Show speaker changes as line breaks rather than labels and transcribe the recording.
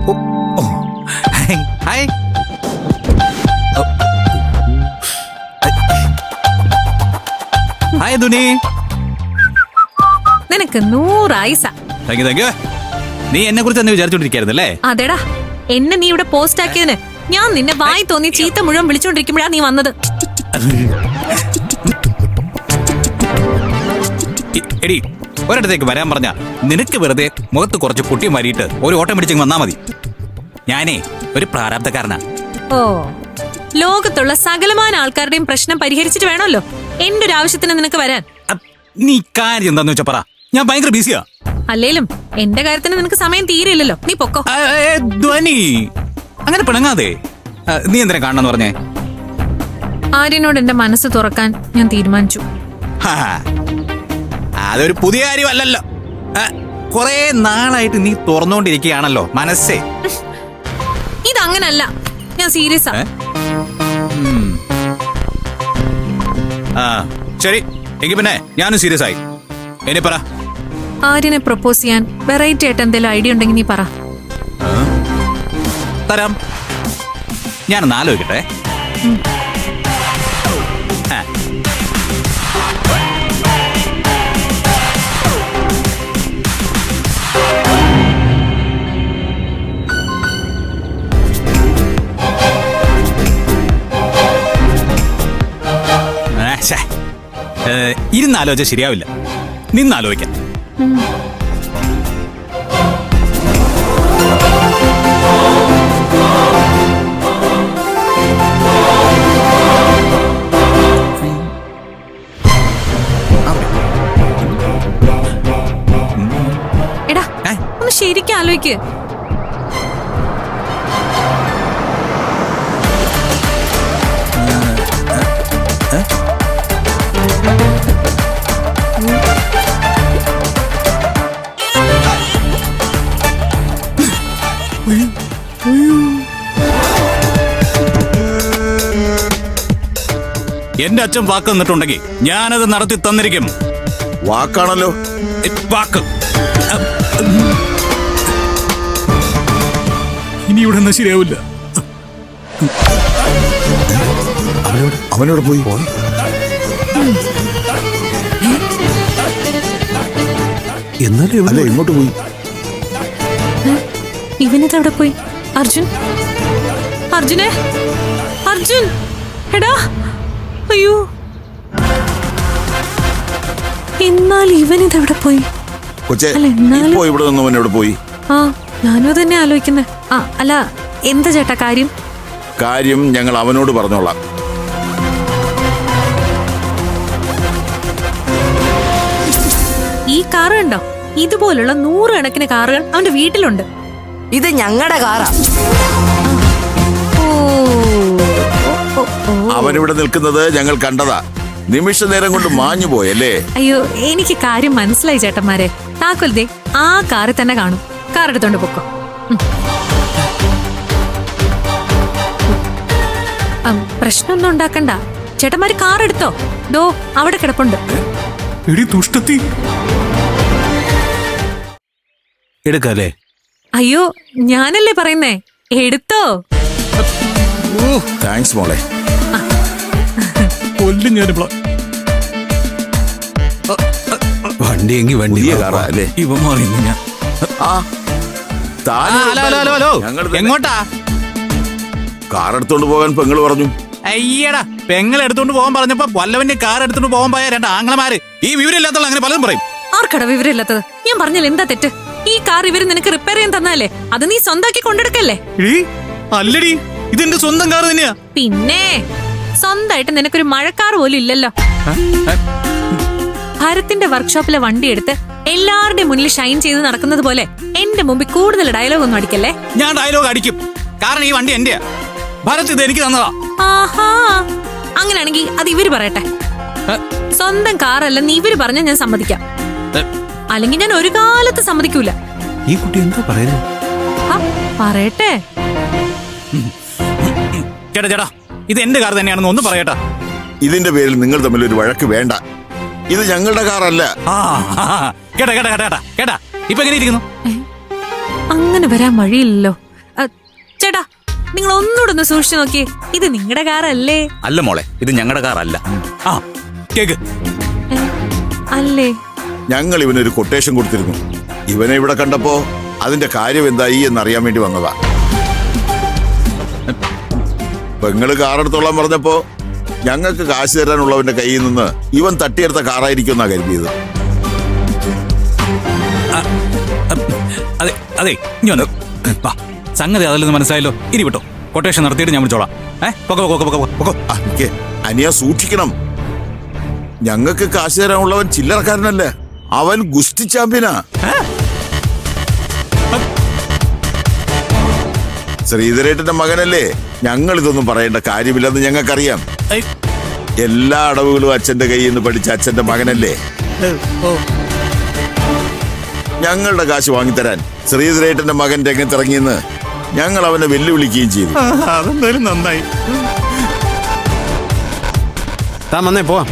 Hi. Hi ധുനി.
നിനക്ക് 100 ആയിസ.
Thank you. നീ എന്നെ കുറിച്ച് തന്നെ വിചാരിച്ചോണ്ടിരിക്കായിരുന്നല്ലേ?
അതെടാ, എന്നെ നീ ഇവിടെ പോസ്റ്റ് ആക്കിയതിന് ഞാൻ നിന്നെ വായി തോന്നി ചീത്ത മുഴുവൻ വിളിച്ചോണ്ടിരിക്കുമ്പോഴാ നീ വന്നത്.
എടി, ഒരിടത്തേക്ക് വരാൻ പറഞ്ഞ നിനക്ക് വെറുതെ മുഖത്ത് കുറച്ച് പൊട്ടി മാറിയിട്ട് ഒരു ഓട്ടം പിടിച്ച് വന്നാ മതി. ഞാനേ ഒരു പ്രാരാബ്ധക്കാരനാ.
ഓ, ലോകത്തുള്ള സകലമാന ആൾക്കാരുടെയും പ്രശ്നം പരിഹരിച്ചിട്ട് വേണമല്ലോ എന്റെ ഒരു ആവശ്യത്തിന് നിനക്ക് വരാൻ.
നീ കാര്യം എന്താന്ന് വെച്ചാ പറ. ഞാൻ ഭയങ്കര ബിസിയാ.
അല്ലേലും എന്റെ കാര്യത്തിന് നിനക്ക് സമയം തീരെയില്ലല്ലോ. നീ പൊക്കോ.
ധ്വനി, അങ്ങനെ പിണങ്ങാതെ. നീ എന്തിനാ കാണണമെന്ന് പറഞ്ഞേ?
ആര്യനോട് എന്റെ മനസ്സ് തുറക്കാൻ ഞാൻ തീരുമാനിച്ചു.
അതൊരു പുതിയ കാര്യമല്ലല്ലോ. കൊറേ നാളായിട്ട് നീ തുറന്നുകൊണ്ടിരിക്കുകയാണല്ലോ മനസ്സേ.
ഇതങ്ങനല്ല, ഞാൻ സീരിയസാ.
ശരി, എങ്കിൽ പിന്നെ ഞാനും സീരിയസ് ആയി. ഇനി പറ.
ആര്യനെ പ്രപ്പോസ് ചെയ്യാൻ വെറൈറ്റി ആയിട്ട് എന്തെങ്കിലും ഐഡിയ ഉണ്ടെങ്കിൽ നീ പറ.
തരാം. ഞാനൊന്ന് ആലോചിക്കട്ടെ. ഇരുന്നാലോചിച്ച ശരിയാവില്ല, നിന്നാലോചിക്കാം.
എടാ, ഒന്ന് ശരിക്കും ആലോചിക്ക്.
എന്റെ അച്ഛൻ വാക്ക് തന്നിട്ടുണ്ടെങ്കിൽ ഞാനത് നടത്തി തന്നിരിക്കും.
വാക്കാണല്ലോ.
വാക്ക് ഇനി ഇവിടെ ഒന്നും ശരിയാവില്ല.
അവനോട് പോയി
എന്നാലും
അല്ല, ഇങ്ങോട്ട് പോയി.
ഇവനിതെവിടെ പോയി? അർജുൻ, അർജുനെ, അർജുൻ, എടാ, അയ്യോ, എന്നാൽ ഇവനിതെവിടെ പോയി?
കൊച്ചേ,
അല്ല, എന്നാലും
ഇപ്പോ ഇവിടെ നിന്ന് അവനോട് പോയി.
ആ, ഞാനും തന്നെ ആലോചിക്കുന്നേ. അല്ല, എന്താ ചേട്ടാ കാര്യം?
കാര്യം ഞങ്ങൾ അവനോട് പറഞ്ഞോളാം.
ഈ കാറ് കണ്ടോ? ഇതുപോലുള്ള 100 കണക്കിന് കാറുകൾ അവന്റെ വീട്ടിലുണ്ട്.
ഇത് ഞങ്ങളുടെ കാറാ.
അവനിവിടെ നിൽക്കുന്നത് ഞങ്ങൾ കണ്ടതാ. നിമിഷ നേരം കൊണ്ട് മാഞ്ഞു പോയല്ലേ?
അയ്യോ, എനിക്ക് കാര്യം മനസ്സിലായി ചേട്ടന്മാരെ. താക്കോൽദേ ആ കാറിൽ തന്നെ കാണും. കാർ എടുത്തോണ്ട് പൊക്കോ. പ്രശ്നമൊന്നും ഉണ്ടാക്കണ്ട ചേട്ടന്മാര്. കാർ എടുത്തോ, ദോ അവിടെ കിടപ്പുണ്ട്.
എടുക്കല്ലേ?
അയ്യോ, ഞാനല്ലേ പറയുന്നേ, എടുത്തോ.
താങ്ക്സ് മോളെ.
വണ്ടിയെങ്കിൽ വണ്ടി
അല്ലേ?
ഇവ മാറിയുന്നു ഞാൻ. എങ്ങോട്ടാ?
കാർ എടുത്തോണ്ട് പോകാൻ പെങ്ങള് പറഞ്ഞു.
അയ്യടാ, പെങ്ങൾ എടുത്തോണ്ട് പോകാൻ പറഞ്ഞപ്പോ വല്ലവന്റെ കാർ എടുത്തോണ്ട് പോകാൻ പോയ 2 ആങ്ങളമാര്. ഈ വിവരമില്ലാത്തുള്ള അങ്ങനെ പലതും പറയും.
ആർക്കടാ വിവരമില്ലാത്തത്? ഞാൻ പറഞ്ഞാൽ എന്താ തെറ്റ്? ഈ കാർ ഇവര് നിനക്ക് റിപ്പയർ ചെയ്യാൻ തന്നാലേ അത് നീ സ്വന്തമാക്കി കൊണ്ടെടുക്കല്ലേ?
അല്ലടി, ഇതെന്റെ സ്വന്തം കാർ തന്നെയാ.
പിന്നെ സ്വന്തമായിട്ട് നിനക്കൊരു മഴക്കാർ പോലും ഇല്ലല്ലോ. ഭാരത്തിന്റെ വർക്ക്ഷോപ്പിലെ വണ്ടി എടുത്ത് എല്ലാവരുടെയും മുന്നിൽ ഷൈൻ ചെയ്ത് നടക്കുന്നത് പോലെ എന്റെ മുമ്പിൽ കൂടുതൽ ഡയലോഗ് ഒന്നും അടിക്കല്ലേ.
ഞാൻ ഡയലോഗ് അടിക്കും, കാരണം ഈ വണ്ടി എന്റെയാ. ഭാരത് ഇത് എനിക്ക് തന്നതാ.
ആഹാ, അങ്ങനെയാണെങ്കിൽ അത് ഇവര് പറയട്ടെ. സ്വന്തം കാറല്ലെന്ന് ഇവര് പറഞ്ഞാൽ ഞാൻ സമ്മതിക്കാം. അല്ലെങ്കിൽ ഞാൻ ഒരു കാലത്ത് സമ്മതിക്കൂല.
ഈ കുട്ടി എന്താ പറയുന്നത്?
പറയട്ടെ.
ചേട്ടാ ചേട്ടാ, ഇത് എന്റെ കാർ തന്നെയാണെന്ന് ഒന്ന് പറയട്ടാ.
ഇതിന്റെ പേരിൽ നിങ്ങൾ തമ്മിൽ ഒരു വഴക്ക് വേണ്ട. ഇത് ഞങ്ങളുടെ കാറല്ല.
കേട്ടാ കേട്ടാ കേട്ടാ കേട്ടാ. ഇപ്പൊ എങ്ങനെ ഇരിക്കുന്നു?
അങ്ങനെ വരാൻ വഴിയില്ലല്ലോ. നിങ്ങൾ ഒന്നുകൂടെ ഒന്ന് സൂക്ഷിച്ചു നോക്കിയേ, ഇത് നിങ്ങളുടെ കാറല്ലേ?
അല്ല മോളെ, ഇത് ഞങ്ങളുടെ കാറല്ല. ആ കേക്ക്.
അല്ലേ?
ഞങ്ങൾ ഇവനൊരു കൊട്ടേഷൻ കൊടുത്തിരുന്നു. ഇവനെ ഇവിടെ കണ്ടപ്പോ അതിന്റെ കാര്യം എന്തായി എന്നറിയാൻ വേണ്ടി വന്നതാ. പെങ്ങള് കാറെടുത്തോളാൻ പറഞ്ഞപ്പോ ഞങ്ങൾക്ക് കാശ് തരാനുള്ളവന്റെ കയ്യിൽ നിന്ന് ഇവൻ തട്ടിയെടുത്ത കാറായിരിക്കും എന്നാ കരുതിയത്.
അതെ അതെ, ഇനി വന്നു. വാ, സംഗതി അതല്ലെന്ന് മനസ്സിലായല്ലോ. ഇനി വിട്ടോ, കൊട്ടേഷൻ നടത്തിയിട്ട് ഞാൻ വിളിച്ചോളാം.
അനിയ സൂക്ഷിക്കണം. ഞങ്ങൾക്ക് കാശ് തരാനുള്ളവൻ ചില്ലറക്കാരനല്ല, അവൻ ഗുസ്തി ചാമ്പ്യനാ. ശ്രീധരേട്ടന്റെ മകനല്ലേ. ഞങ്ങൾ ഇതൊന്നും പറയേണ്ട കാര്യമില്ലെന്ന് ഞങ്ങൾക്കറിയാം. എല്ലാ അടവുകളും അച്ഛന്റെ കയ്യിൽ നിന്ന് പഠിച്ച അച്ഛന്റെ മകനല്ലേ. ഞങ്ങളുടെ കാശ് വാങ്ങിത്തരാൻ ശ്രീധരേട്ടന്റെ മകൻ രംഗത്തിറങ്ങിയെന്ന് ഞങ്ങൾ അവനെ വെല്ലുവിളിക്കുകയും ചെയ്തു.
അതെന്തായാലും നന്നായി.
താൻ വന്നേ പോവാം.